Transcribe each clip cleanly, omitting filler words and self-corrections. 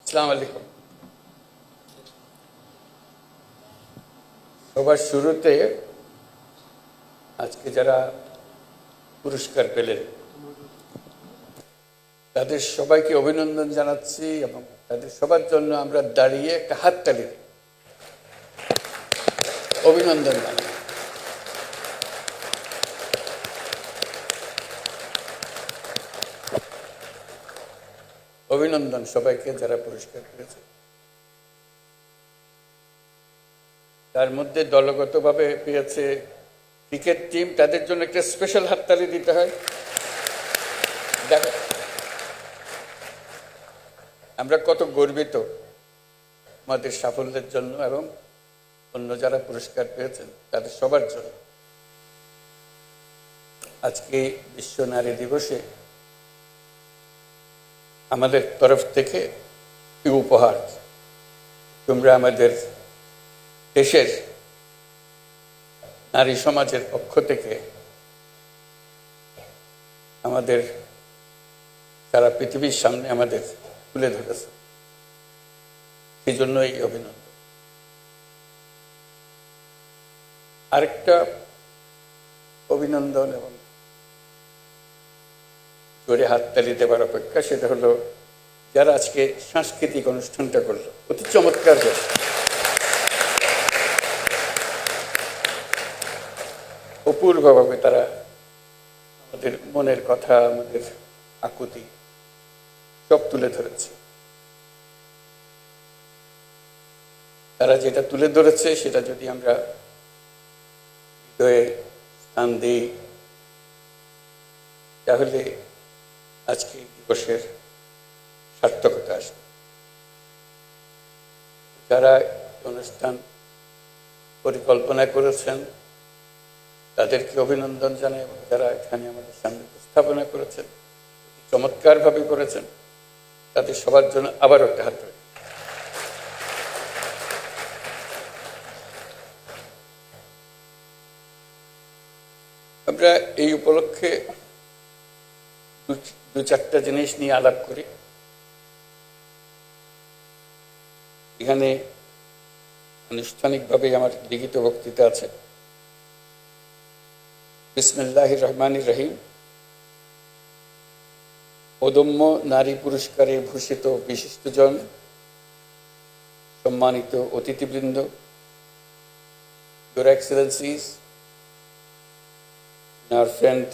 আসসালামু আলাইকুম। সবার শুরুতে আজকে যারা পুরস্কার পেলেন তাদের সবাইকে অভিনন্দন জানাচ্ছি এবং তাদের সবার জন্য আমরা দাঁড়িয়ে একটা হাততালি দিই, অভিনন্দন জানাই। অভিনন্দন সবাইকে যারা পুরস্কার পেয়েছে। তার মধ্যে দলগতভাবে পেয়েছে ক্রিকেট টিম, তাদের জন্য একটা স্পেশাল হাততালি দিতে হয়। দেখো আমরা কত গর্বিত আমাদের সাফল্যের জন্য এবং অন্য যারা পুরস্কার পেয়েছেন তাদের সবার জন্য। আজকে বিশ্ব নারী দিবসে আমাদের তরফ থেকে এই উপহার, তোমরা আমাদের দেশের নারী সমাজের পক্ষ থেকে আমাদের সারা পৃথিবীর সামনে আমাদের তুলে ধরেছে, সেই জন্য এই অভিনন্দন। আরেকটা অভিনন্দন এবং জোরে হাততালি দেবার অপেক্ষা, সেটা হলো যারা আজকে সাংস্কৃতিক অনুষ্ঠানটা করলো, অতি চমৎকার করে অপূর্বভাবে তারা আমাদের মনের কথা, আমাদের আকুতি সব তুলে ধরেছে। তারা যেটা তুলে ধরেছে সেটা যদি আমরা হৃদয়ে স্থান দিই তাহলে আজকে দিবসের সার্থকতা আসবে। যারা অনুষ্ঠান পরিকল্পনা করেছেন তাদেরকে অভিনন্দন জানাই এবং যারা এখানে আমাদের সামনে উপস্থাপনা করেছেন, চমৎকারভাবে করেছেন, তাদের সবার জন্য আবার একটা হাত ধরে। আমরা এই উপলক্ষে দু চারটা জিনিস নিয়ে আলাপ করি। এখানে আনুষ্ঠানিকভাবে আমার লিখিত বক্তৃতা আছে। বিসমিল্লাহির রহমানির রহিম। অদম্য নারী পুরস্কারে ভূষিত বিশিষ্টজন, সম্মানিত অতিথিবৃন্দ, Your Excellencies, our friend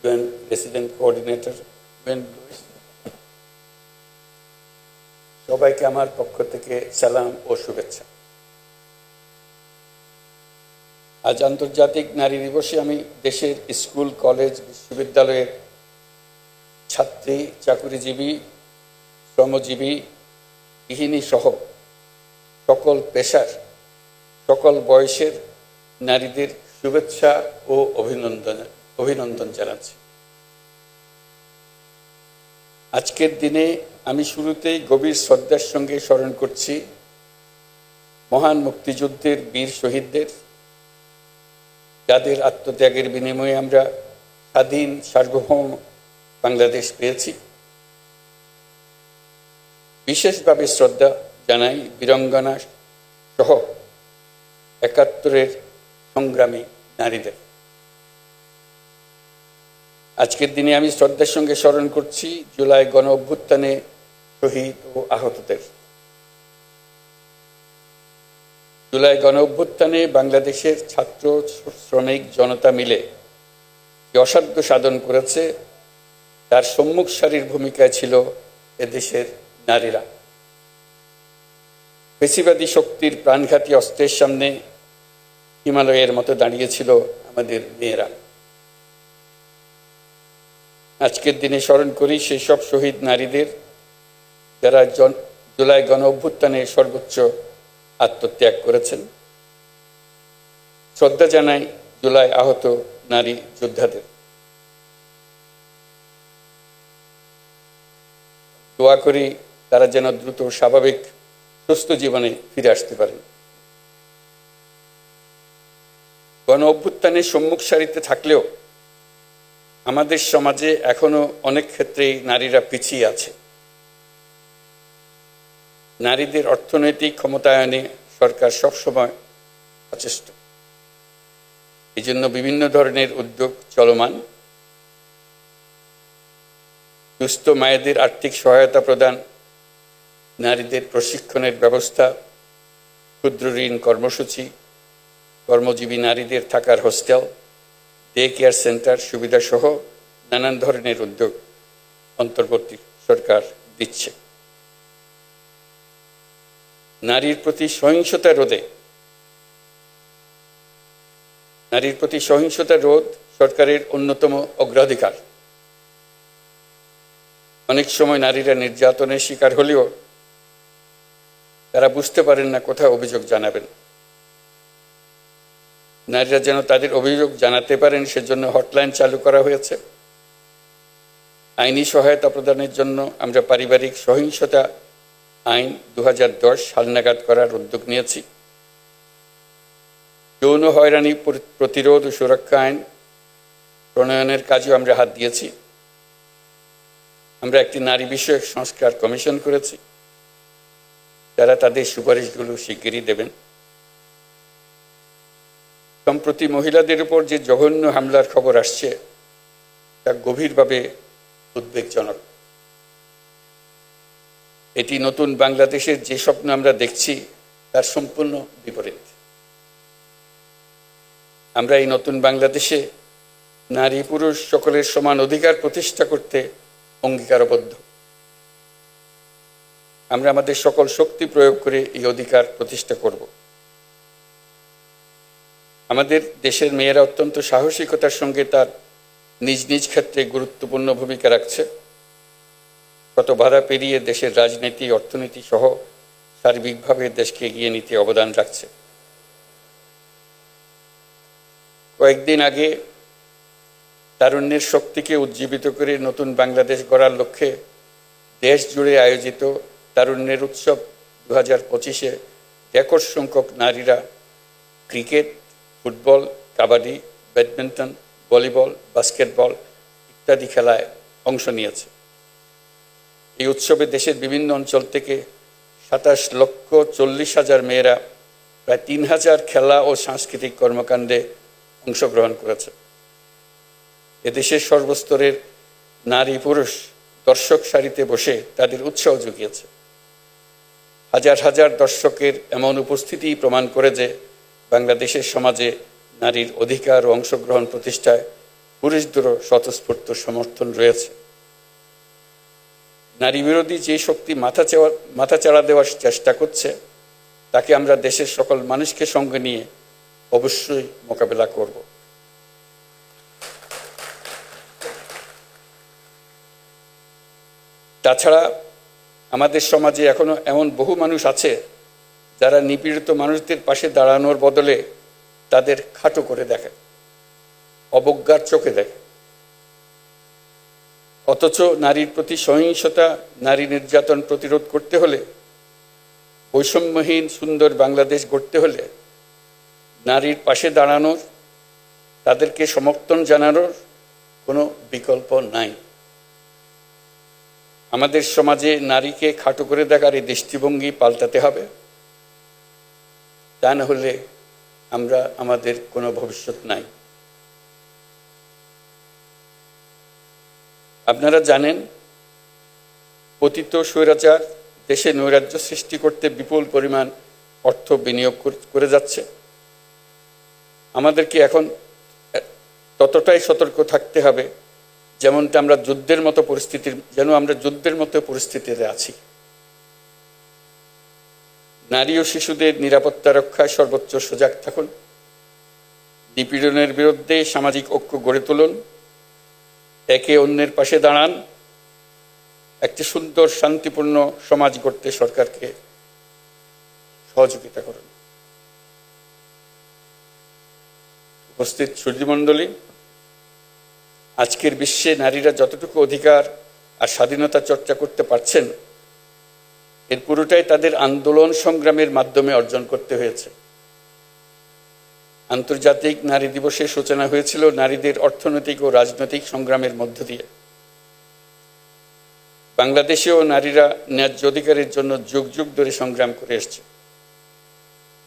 UN Resident Coordinator UN Lewis, সবাইকে আমার পক্ষ থেকে সালাম ও শুভেচ্ছা। আজ আন্তর্জাতিক নারী দিবসে আমি দেশের স্কুল, কলেজ, বিশ্ববিদ্যালয়ের ছাত্রী, চাকুরিজীবী, শ্রমজীবী, গৃহিণী সহ সকল পেশার, সকল বয়সের নারীদের শুভেচ্ছা ও অভিনন্দন জানাচ্ছি। আজকের দিনে আমি শুরুতেই গভীর শ্রদ্ধার সঙ্গে স্মরণ করছি মহান মুক্তিযুদ্ধের বীর শহীদদের, যাদের আত্মত্যাগের বিনিময়ে আমরা স্বাধীন সার্বভৌম বাংলাদেশ পেয়েছি। বিশেষভাবে শ্রদ্ধা জানাই বীরাঙ্গনা সহ ৭১-এর সংগ্রামী নারীদের। আজকের দিনে আমি শ্রদ্ধার সঙ্গে স্মরণ করছি জুলাই গণ অভ্যুত্থানে শহীদ ও আহতদের। জুলাই গণ অভ্যুত্থানে বাংলাদেশের ছাত্র, শ্রমিক জনতা মিলে যে অসাধ্য সাধন করেছে তার সম্মুখ সারির ভূমিকায় ছিল এদেশের নারীরা। পেশিবাদী শক্তির প্রাণঘাতী অস্ত্রের সামনে হিমালয়ের মতো দাঁড়িয়েছিল আমাদের মেয়েরা। আজকের দিনে স্মরণ করি সেই সব শহীদ নারীদের যারা জুলাই গণ অভ্যুত্থানে সর্বোচ্চ আত্মত্যাগ করেছেন। শ্রদ্ধা জানাই জুলাই আহত নারী যোদ্ধাদের। দোয়া করি তারা যেন দ্রুত স্বাভাবিক সুস্থ জীবনে ফিরে আসতে পারেন। গণ অভ্যুত্থানের সম্মুখ সারিতে থাকলেও আমাদের সমাজে এখনো অনেক ক্ষেত্রেই নারীরা পিছিয়ে আছে। নারীদের অর্থনৈতিক ক্ষমতায়নে সরকার সবসময় সচেষ্ট। এই জন্য বিভিন্ন ধরনের উদ্যোগ চলমান। দুস্থ মায়েদের আর্থিক সহায়তা প্রদান, নারীদের প্রশিক্ষণের ব্যবস্থা, ক্ষুদ্র ঋণ কর্মসূচি, কর্মজীবী নারীদের থাকার হোস্টেল, ডে কেয়ার সেন্টার সুবিধাসহ নানান ধরনের উদ্যোগ অন্তর্বর্তী সরকার দিচ্ছে। নারীর প্রতি সহিংসতা রোধ সরকারের অন্যতম অগ্রাধিকার। অনেক সময় নারীরা নির্যাতনের শিকার হলেও তারা বুঝতে পারেন না কোথায় অভিযোগ জানাবেন। নারীরা যেন তাদের অভিযোগ জানাতে পারেন সেজন্য হটলাইন চালু করা হয়েছে। আইনি সহায়তা প্রদানের জন্য আমরা পারিবারিক সহিংসতা আইন 2010 হালনাগাদ করার উদ্যোগ নিয়েছি। যৌন হয়রানি প্রতিরোধ ও সুরক্ষা আইন প্রণয়নের কাজেও আমরা হাত দিয়েছি। আমরা একটি নারী বিষয়ক সংস্কার কমিশন করেছি, যারা তাদের সুপারিশগুলো শিগগিরই দেবেন। সম্প্রতি মহিলাদের উপর যে জঘন্য হামলার খবর আসছে তা গভীরভাবে উদ্বেগজনক। এটি নতুন বাংলাদেশের যে স্বপ্ন আমরা দেখছি তার সম্পূর্ণ বিপরীত। আমরা এই নতুন বাংলাদেশে নারী পুরুষ সকলের সমান অধিকার প্রতিষ্ঠা করতে অঙ্গীকারবদ্ধ। আমরা আমাদের সকল শক্তি প্রয়োগ করে এই অধিকার প্রতিষ্ঠা করব। আমাদের দেশের মেয়েরা অত্যন্ত সাহসিকতার সঙ্গে তার নিজ নিজ ক্ষেত্রে গুরুত্বপূর্ণ ভূমিকা রাখছে। কত বাধা পেরিয়ে দেশের রাজনীতি, অর্থনীতি সহ সার্বিকভাবে দেশকে এগিয়ে নিতে অবদান রাখছে। কয়েকদিন আগে তারুণ্যের শক্তিকে উজ্জীবিত করে নতুন বাংলাদেশ গড়ার লক্ষ্যে দেশ জুড়ে আয়োজিত তারুণ্যের উৎসব 2025-এ রেকর্ড সংখ্যক নারীরা cricket, football, kabaddi, badminton, volleyball, basketball ইত্যাদি খেলায় অংশ নিয়েছে। এই উৎসবে দেশের বিভিন্ন অঞ্চল থেকে 27,40,000 মেয়েরা প্রায় 3,000 খেলা ও সাংস্কৃতিক কর্মকাণ্ডে অংশগ্রহণ করেছে। এদেশের সর্বস্তরের নারী পুরুষ দর্শক সারিতে বসে তাদের উৎসাহ জুগিয়েছে। হাজার হাজার দর্শকের এমন উপস্থিতি প্রমাণ করে যে বাংলাদেশের সমাজে নারীর অধিকার ও অংশগ্রহণ প্রতিষ্ঠায় পুরুষদেরও স্বতঃস্ফূর্ত সমর্থন রয়েছে। নারী বিরোধী যে শক্তি মাথাচাড়া দেওয়ার চেষ্টা করছে তাকে আমরা দেশের সকল মানুষকে সঙ্গে নিয়ে অবশ্যই মোকাবেলা করব। তাছাড়া আমাদের সমাজে এখনো এমন বহু মানুষ আছে যারা নিপীড়িত মানুষদের পাশে দাঁড়ানোর বদলে তাদের খাটো করে দেখে, অবজ্ঞার চোখে দেখে। অথচ নারীর প্রতি সহিংসতা, নারী নির্যাতন প্রতিরোধ করতে হলে, বৈষম্যহীন সুন্দর বাংলাদেশ গড়তে হলে নারীর পাশে দাঁড়ানোর, তাদেরকে সমর্থন জানানোর কোনো বিকল্প নাই। আমাদের সমাজে নারীকে খাটো করে দেখার এই দৃষ্টিভঙ্গি পাল্টাতে হবে। তা না হলে আমাদের কোনো ভবিষ্যৎ নাই। আপনারা জানেন, পতিত স্বৈরাচার দেশে নৈরাজ্য সৃষ্টি করতে বিপুল পরিমাণ অর্থ বিনিয়োগ করে যাচ্ছে। আমাদেরকে এখন ততটাই সতর্ক থাকতে হবে যেমনটা আমরা যুদ্ধের মতো পরিস্থিতিতে আছি। নারী ও শিশুদের নিরাপত্তা রক্ষায় সর্বোচ্চ সজাগ থাকুন। নিপীড়নের বিরুদ্ধে সামাজিক ঐক্য গড়ে তুলুন। একে অন্যের পাশে দাঁড়ান। একটি সুন্দর শান্তিপূর্ণ সমাজ গড়তে সরকারকে সহযোগিতা করুন। উপস্থিত সুধীমণ্ডলী, আজকের বিশ্বে নারীরা যতটুকু অধিকার আর স্বাধীনতা চর্চা করতে পারছেন এর পুরোটাই তাদের আন্দোলন সংগ্রামের মাধ্যমে অর্জন করতে হয়েছে। আন্তর্জাতিক নারী দিবসের সূচনা হয়েছিল নারীদের অর্থনৈতিক ও রাজনৈতিক সংগ্রামের মধ্য দিয়ে। বাংলাদেশেও নারীরা ন্যায্য অধিকারের জন্য যুগ যুগ ধরে সংগ্রাম করে এসছে।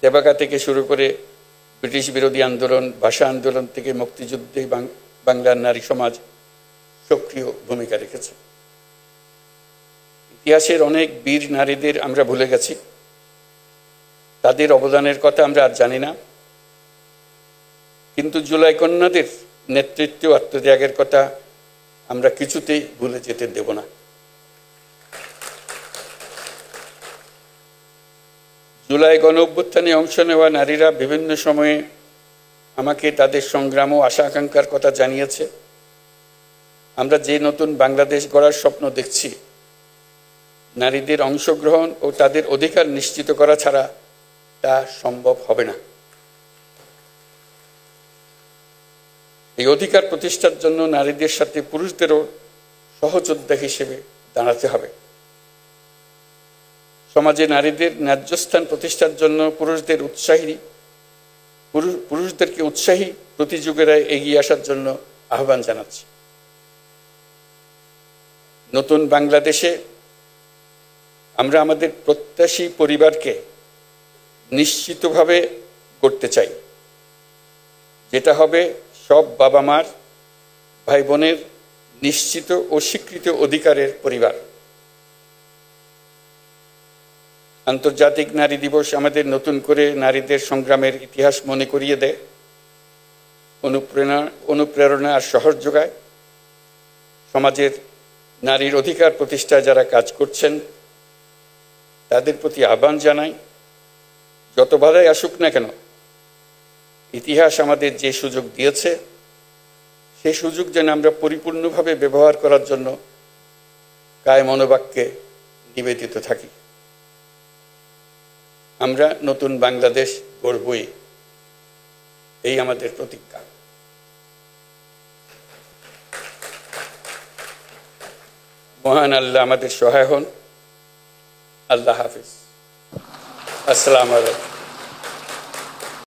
দেবাকা থেকে শুরু করে ব্রিটিশ বিরোধী আন্দোলন, ভাষা আন্দোলন থেকে মুক্তিযুদ্ধে বাংলার নারী সমাজ সক্রিয় ভূমিকা রেখেছে। ইতিহাসের অনেক বীর নারীদের আমরা ভুলে গেছি, তাদের অবদানের কথা আমরা আর জানি না, কিন্তু জুলাই কন্যাদের নেতৃত্ব আত্মত্যাগের কথা আমরা কিছুতেই ভুলে যেতে দেব না। জুলাই গণ অভ্যুত্থানে অংশ নেওয়া নারীরা বিভিন্ন সময়ে আমাকে তাদের সংগ্রাম ও আশা আকাঙ্ক্ষার কথা জানিয়েছে। আমরা যে নতুন বাংলাদেশ গড়ার স্বপ্ন দেখছি, নারীদের অংশগ্রহণ ও তাদের অধিকার নিশ্চিত করা ছাড়া তা সম্ভব হবে না। এই অধিকার প্রতিষ্ঠার জন্য নারীদের সাথে পুরুষদেরও সহযোদ্ধা হিসেবে দাঁড়াতে হবে। সমাজে নারীদের ন্যায্য স্থান প্রতিষ্ঠার জন্য পুরুষদেরকে উৎসাহী প্রতিযোগীরায় এগিয়ে আসার জন্য আহ্বান জানাচ্ছি। নতুন বাংলাদেশে আমরা আমাদের প্রত্যাশী পরিবারকে নিশ্চিতভাবে গড়তে চাই, যেটা হবে সব বাবা মার, ভাই বোনের নিশ্চিত ও স্বীকৃত অধিকারের পরিবার। আন্তর্জাতিক নারী দিবস আমাদের নতুন করে নারীদের সংগ্রামের ইতিহাস মনে করিয়ে দেয়, অনুপ্রেরণা আর সাহস যোগায়। সমাজের নারীর অধিকার প্রতিষ্ঠায় যারা কাজ করছেন তাদের প্রতি আহ্বান জানাই, যত বাধাই আসুক না কেন, ইতিহাস আমাদের যে সুযোগ দিয়েছে সেই সুযোগ যেন আমরা পরিপূর্ণভাবে ব্যবহার করার জন্য কায় মনোবাক্যে নিবেদিত থাকি। আমরা নতুন বাংলাদেশ গড়বই, এই আমাদের প্রতিজ্ঞা। মহান আল্লাহ আমাদের সহায় হন। আল্লাহ হাফিজ। আসসালামু আলাইকুম।